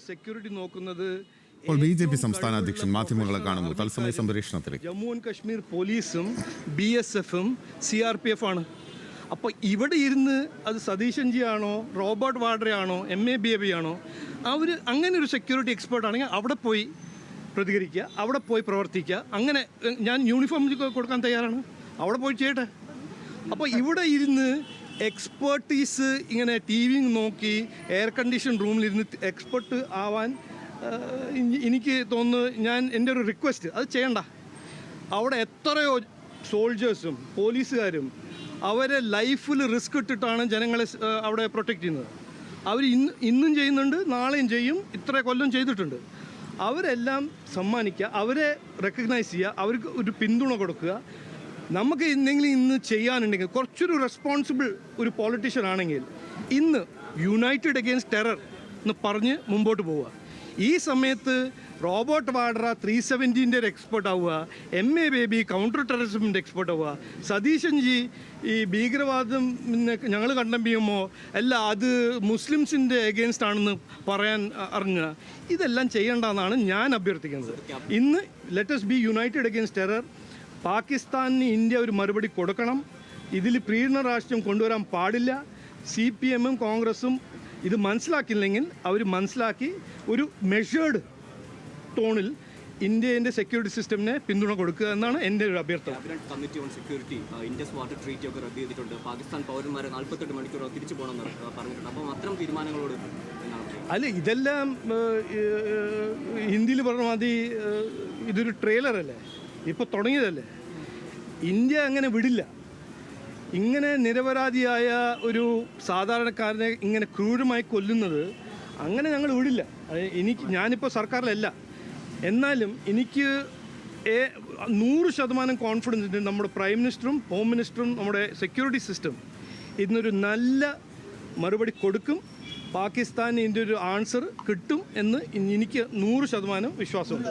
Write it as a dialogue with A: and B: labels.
A: Security നോക്കുന്നത്
B: ഇപ്പോൾ BJP സംസ്ഥാന അധ്യക്ഷൻ മാധ്യമങ്ങളെ കാണുന്നു. തത്സമയ സംപ്രേഷണത്തിലേക്ക്
A: ജമ്മു ആൻഡ് കശ്മീർ പോലീസും BSFും CRPF ആണ്. അപ്പോൾ ഇവിടെ ഇരുന്ന് അത് സതീശൻജി ആണോ റോബർട്ട് വാഡ്രയാണോ MABAB ആണോ അവർ അങ്ങനെ ഒരു സെക്യൂരിറ്റി എക്സ്പേർട്ട് ആണെങ്കിൽ അവിടെ പോയി പ്രതികരിക്കുക, അവിടെ പോയി പ്രവർത്തിക്കുക. അങ്ങനെ ഞാൻ യൂണിഫോം കൊടുക്കാൻ തയ്യാറാണ്, അവിടെ പോയി ചെയ്യട്ടെ. അപ്പോൾ ഇവിടെ ഇരുന്ന് എക്സ്പേർട്ടീസ് ഇങ്ങനെ TV നോക്കി എയർ കണ്ടീഷൻ റൂമിലിരുന്ന് എക്സ്പെർട്ട് ആവാൻ എനിക്ക് തോന്നുന്നു, എൻ്റെ ഒരു റിക്വസ്റ്റ് അത് ചെയ്യണ്ട. അവിടെ എത്രയോ സോൾജേഴ്സും പോലീസുകാരും അവരെ ലൈഫിൽ റിസ്ക് ഇട്ടിട്ടാണ് ജനങ്ങളെ അവിടെ പ്രൊട്ടക്റ്റ് ചെയ്യുന്നത്. അവർ ഇന്നും ചെയ്യുന്നുണ്ട്, നാളെയും ചെയ്യും, ഇത്ര കൊല്ലം ചെയ്തിട്ടുണ്ട്. അവരെല്ലാം സമ്മാനിക്കുക, അവരെ റെക്കഗ്നൈസ് ചെയ്യുക, അവർക്ക് ഒരു പിന്തുണ കൊടുക്കുക. നമുക്ക് എന്തെങ്കിലും ഇന്ന് ചെയ്യാനുണ്ടെങ്കിൽ കുറച്ചൊരു റെസ്പോൺസിബിൾ ഒരു പൊളിറ്റീഷ്യൻ ആണെങ്കിൽ ഇന്ന് യുണൈറ്റഡ് അഗെയിൻസ്റ്റ് ടെറർ എന്ന് പറഞ്ഞ് മുമ്പോട്ട് പോവുക. ഈ സമയത്ത് റോബർട്ട് വാഡ്ര 370-ൻ്റെ ഒരു എക്സ്പെർട്ട് ആവുക, MABAB കൗണ്ടർ ടെററിസമിൻ്റെ എക്സ്പെർട്ട് ആവുക, സതീശൻജി ഈ ഭീകരവാദം ഞങ്ങൾ കണ്ടം ചെയ്യുമ്പോൾ അല്ല അത് മുസ്ലിംസിൻ്റെ എഗെയിൻസ്റ്റ് ആണെന്ന് പറയാൻ അറിഞ്ഞ ഇതെല്ലാം ചെയ്യേണ്ടെന്നാണ് ഞാൻ അഭ്യർത്ഥിക്കുന്നത്. ഇന്ന് let us be united against terror. പാകിസ്ഥാനിന് ഇന്ത്യ ഒരു മറുപടി കൊടുക്കണം. ഇതിൽ പ്രീണ രാഷ്ട്രീയം കൊണ്ടുവരാൻ പാടില്ല. CPMും കോൺഗ്രസും ഇത് മനസ്സിലാക്കില്ലെങ്കിൽ അവർ മനസ്സിലാക്കി ഒരു മെഷേർഡ് ടോണിൽ ഇന്ത്യൻ്റെ സെക്യൂരിറ്റി സിസ്റ്റമിനെ പിന്തുണ കൊടുക്കുക എന്നാണ് എൻ്റെ ഒരു അഭ്യർത്ഥന.
C: Committee on security Indus water treaty ഒക്കെ റദ്ദ് ചെയ്തിട്ടുണ്ട്. പാകിസ്ഥാൻ പൗരന്മാരെ 48 മണിക്കൂർ തിരിച്ചു പോകണമെന്ന് പറഞ്ഞിട്ടുണ്ട്. അപ്പം അത്തരം തീരുമാനങ്ങളോട്
A: അല്ല, ഇതെല്ലാം ഹിന്ദിയിൽ പറഞ്ഞ മതി, ഇതൊരു ട്രെയിലറല്ലേ, ഇപ്പോൾ തുടങ്ങിയതല്ലേ. ഇന്ത്യ അങ്ങനെ വിടില്ല. ഇങ്ങനെ നിരപരാധിയായ ഒരു സാധാരണക്കാരനെ ഇങ്ങനെ ക്രൂരമായി കൊല്ലുന്നത് അങ്ങനെ ഞങ്ങൾ വിടില്ല. ഞാനിപ്പോൾ സർക്കാരിലല്ല, എന്നാലും എനിക്ക് 100% കോൺഫിഡൻസ് ഉണ്ട് നമ്മുടെ പ്രൈം മിനിസ്റ്ററും ഹോം മിനിസ്റ്ററും നമ്മുടെ സെക്യൂരിറ്റി സിസ്റ്റം ഇതിനൊരു നല്ല മറുപടി കൊടുക്കും. പാകിസ്ഥാന് ഇതിൻ്റെ ഒരു ആൻസർ കിട്ടും എന്ന് എനിക്ക് 100% വിശ്വാസമുണ്ട്.